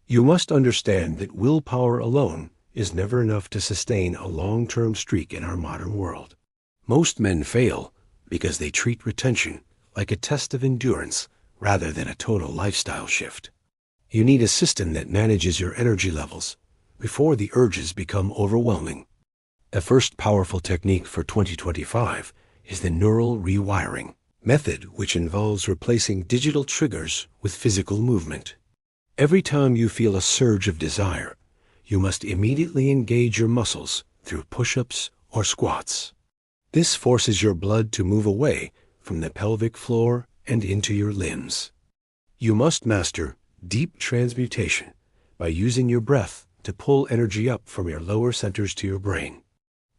You must understand that willpower alone is never enough to sustain a long-term streak in our modern world. Most men fail because they treat retention like a test of endurance rather than a total lifestyle shift. You need a system that manages your energy levels before the urges become overwhelming. A first powerful technique for 2025 is the neural rewiring method, which involves replacing digital triggers with physical movement. Every time you feel a surge of desire, you must immediately engage your muscles through push-ups or squats. This forces your blood to move away from the pelvic floor and into your limbs. You must master deep transmutation by using your breath to pull energy up from your lower centers to your brain.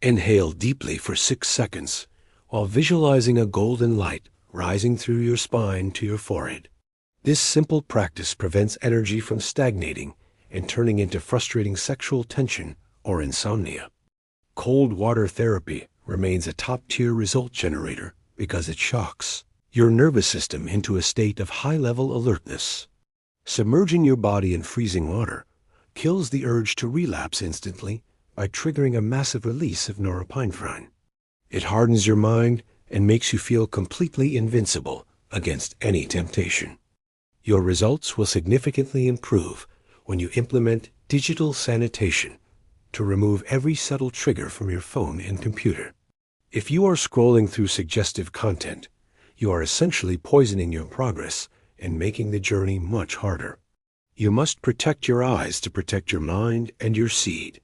Inhale deeply for 6 seconds while visualizing a golden light rising through your spine to your forehead. This simple practice prevents energy from stagnating and turning into frustrating sexual tension or insomnia. Cold water therapy remains a top-tier result generator because it shocks your nervous system into a state of high-level alertness. Submerging your body in freezing water kills the urge to relapse instantly by triggering a massive release of norepinephrine. It hardens your mind and makes you feel completely invincible against any temptation. Your results will significantly improve when you implement digital sanitation to remove every subtle trigger from your phone and computer. If you are scrolling through suggestive content, you are essentially poisoning your progress and making the journey much harder. You must protect your eyes to protect your mind and your seed.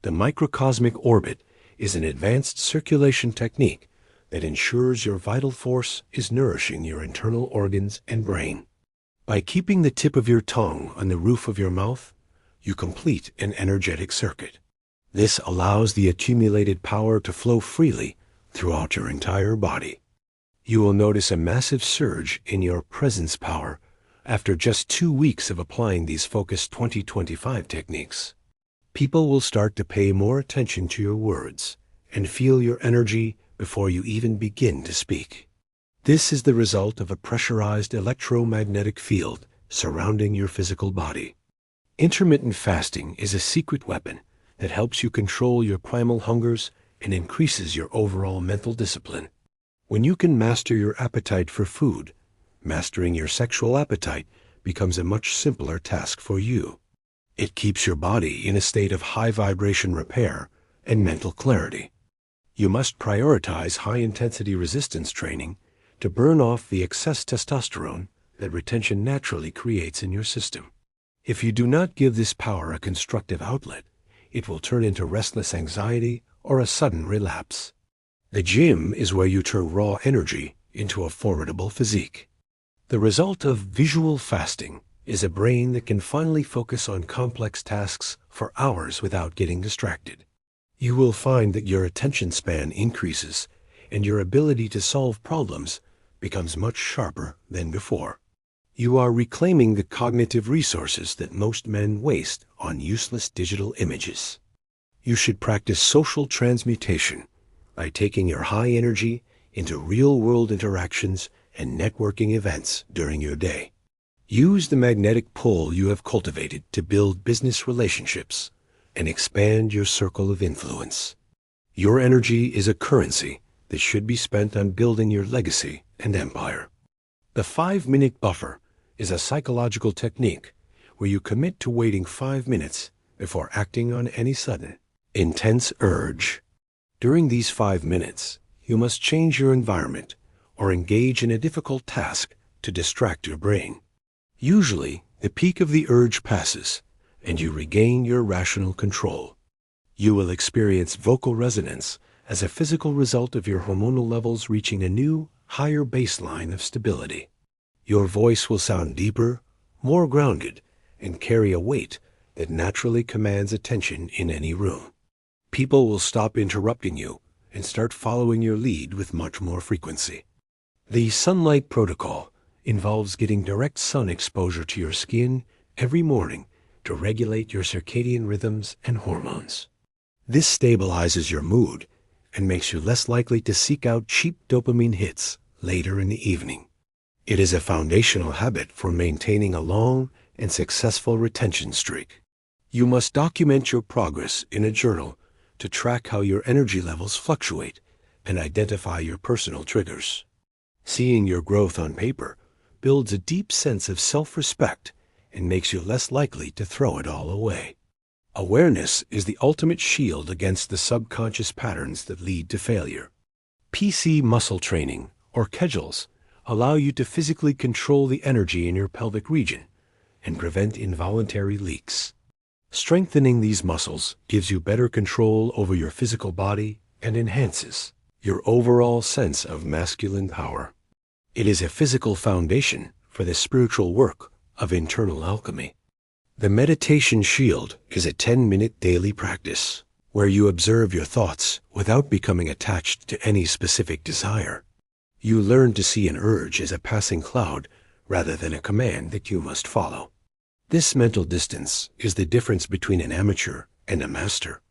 The microcosmic orbit is an advanced circulation technique that ensures your vital force is nourishing your internal organs and brain. By keeping the tip of your tongue on the roof of your mouth, you complete an energetic circuit. This allows the accumulated power to flow freely throughout your entire body. You will notice a massive surge in your presence power after just 2 weeks of applying these focused 2025 techniques. People will start to pay more attention to your words and feel your energy before you even begin to speak. This is the result of a pressurized electromagnetic field surrounding your physical body. Intermittent fasting is a secret weapon that helps you control your primal hungers and increases your overall mental discipline. When you can master your appetite for food, mastering your sexual appetite becomes a much simpler task for you. It keeps your body in a state of high vibration repair and mental clarity. You must prioritize high-intensity resistance training to burn off the excess testosterone that retention naturally creates in your system. If you do not give this power a constructive outlet, it will turn into restless anxiety or a sudden relapse. The gym is where you turn raw energy into a formidable physique. The result of visual fasting is a brain that can finally focus on complex tasks for hours without getting distracted. You will find that your attention span increases and your ability to solve problems becomes much sharper than before. You are reclaiming the cognitive resources that most men waste on useless digital images. You should practice social transmutation by taking your high energy into real-world interactions and networking events during your day. Use the magnetic pull you have cultivated to build business relationships and expand your circle of influence. Your energy is a currency that should be spent on building your legacy and empire. The 5-minute buffer is a psychological technique where you commit to waiting 5 minutes before acting on any sudden, intense urge. During these 5 minutes, you must change your environment or engage in a difficult task to distract your brain. Usually, the peak of the urge passes, and you regain your rational control. You will experience vocal resonance as a physical result of your hormonal levels reaching a new, higher baseline of stability. Your voice will sound deeper, more grounded, and carry a weight that naturally commands attention in any room. People will stop interrupting you and start following your lead with much more frequency. The sunlight protocol involves getting direct sun exposure to your skin every morning to regulate your circadian rhythms and hormones. This stabilizes your mood and makes you less likely to seek out cheap dopamine hits later in the evening. It is a foundational habit for maintaining a long and successful retention streak. You must document your progress in a journal to track how your energy levels fluctuate and identify your personal triggers. Seeing your growth on paper builds a deep sense of self-respect and makes you less likely to throw it all away. Awareness is the ultimate shield against the subconscious patterns that lead to failure. PC muscle training, or Kegels, allow you to physically control the energy in your pelvic region and prevent involuntary leaks. Strengthening these muscles gives you better control over your physical body and enhances your overall sense of masculine power. It is a physical foundation for the spiritual work of internal alchemy. The meditation shield is a 10-minute daily practice where you observe your thoughts without becoming attached to any specific desire. You learn to see an urge as a passing cloud rather than a command that you must follow. This mental distance is the difference between an amateur and a master.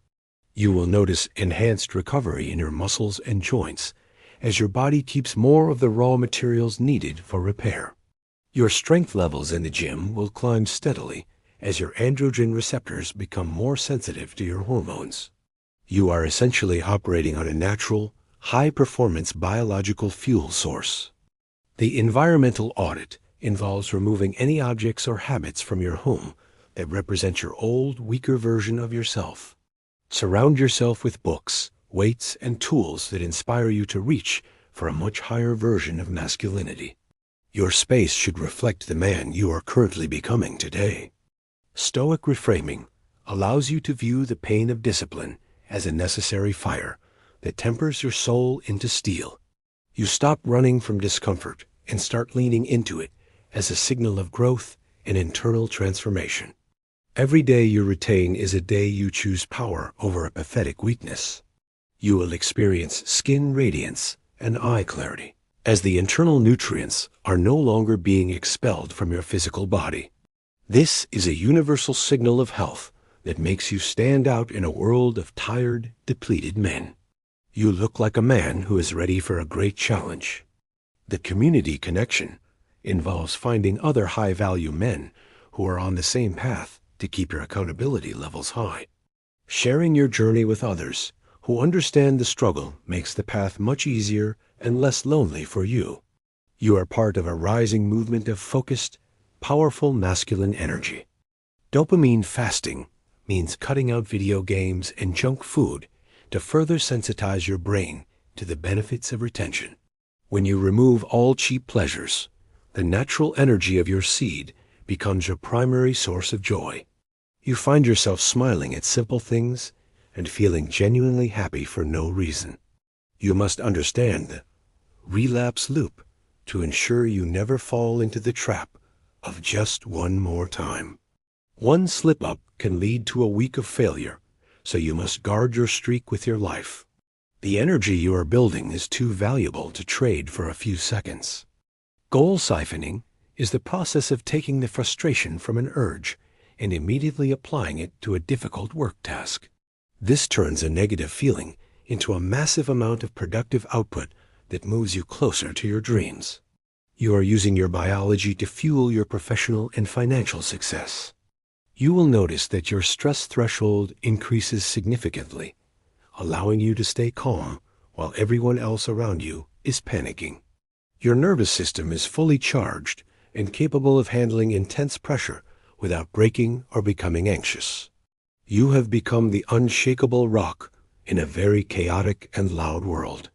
You will notice enhanced recovery in your muscles and joints as your body keeps more of the raw materials needed for repair. Your strength levels in the gym will climb steadily as your androgen receptors become more sensitive to your hormones. You are essentially operating on a natural, high-performance biological fuel source. The environmental audit involves removing any objects or habits from your home that represent your old, weaker version of yourself. Surround yourself with books, weights, and tools that inspire you to reach for a much higher version of masculinity. Your space should reflect the man you are currently becoming today. Stoic reframing allows you to view the pain of discipline as a necessary fire that tempers your soul into steel. You stop running from discomfort and start leaning into it as a signal of growth and internal transformation. Every day you retain is a day you choose power over a pathetic weakness. You will experience skin radiance and eye clarity as the internal nutrients are no longer being expelled from your physical body. This is a universal signal of health that makes you stand out in a world of tired, depleted men. You look like a man who is ready for a great challenge. The community connection involves finding other high-value men who are on the same path to keep your accountability levels high. Sharing your journey with others who understand the struggle makes the path much easier and less lonely for you. You are part of a rising movement of focused, powerful masculine energy. Dopamine fasting means cutting out video games and junk food to further sensitize your brain to the benefits of retention. When you remove all cheap pleasures, the natural energy of your seed becomes your primary source of joy. You find yourself smiling at simple things and feeling genuinely happy for no reason. You must understand the relapse loop to ensure you never fall into the trap of just one more time. One slip-up can lead to a week of failure, so you must guard your streak with your life. The energy you are building is too valuable to trade for a few seconds. Goal siphoning is the process of taking the frustration from an urge and immediately applying it to a difficult work task. This turns a negative feeling into a massive amount of productive output that moves you closer to your dreams. You are using your biology to fuel your professional and financial success. You will notice that your stress threshold increases significantly, allowing you to stay calm while everyone else around you is panicking. Your nervous system is fully charged and capable of handling intense pressure without breaking or becoming anxious. You have become the unshakable rock in a very chaotic and loud world.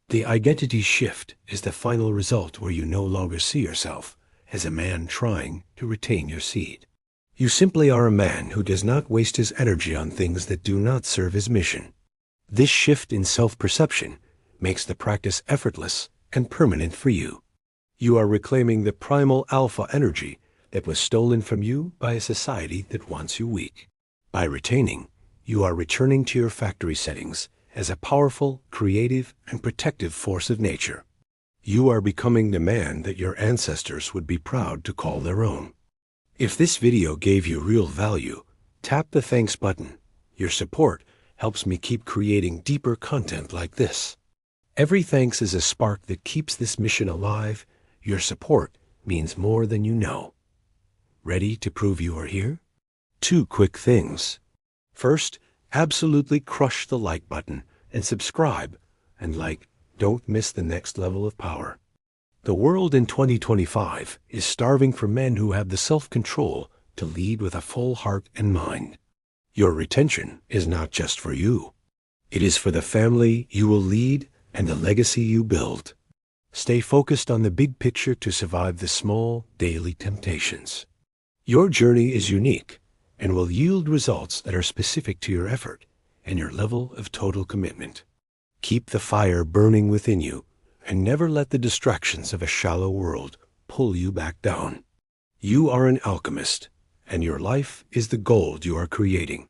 The identity shift is the final result where you no longer see yourself as a man trying to retain your seed. You simply are a man who does not waste his energy on things that do not serve his mission. This shift in self-perception makes the practice effortless and permanent for you. You are reclaiming the primal alpha energy that was stolen from you by a society that wants you weak. By retaining, you are returning to your factory settings as a powerful, creative, and protective force of nature. You are becoming the man that your ancestors would be proud to call their own. If this video gave you real value, tap the thanks button. Your support helps me keep creating deeper content like this. Every thanks is a spark that keeps this mission alive. Your support means more than you know. Ready to prove you are here? 2 quick things. First, absolutely crush the like button and subscribe, and don't miss the next level of power. The world in 2025 is starving for men who have the self-control to lead with a full heart and mind. Your retention is not just for you. It is for the family you will lead and the legacy you build. Stay focused on the big picture to survive the small, daily temptations. Your journey is unique and will yield results that are specific to your effort and your level of total commitment. Keep the fire burning within you and never let the distractions of a shallow world pull you back down. You are an alchemist, and your life is the gold you are creating.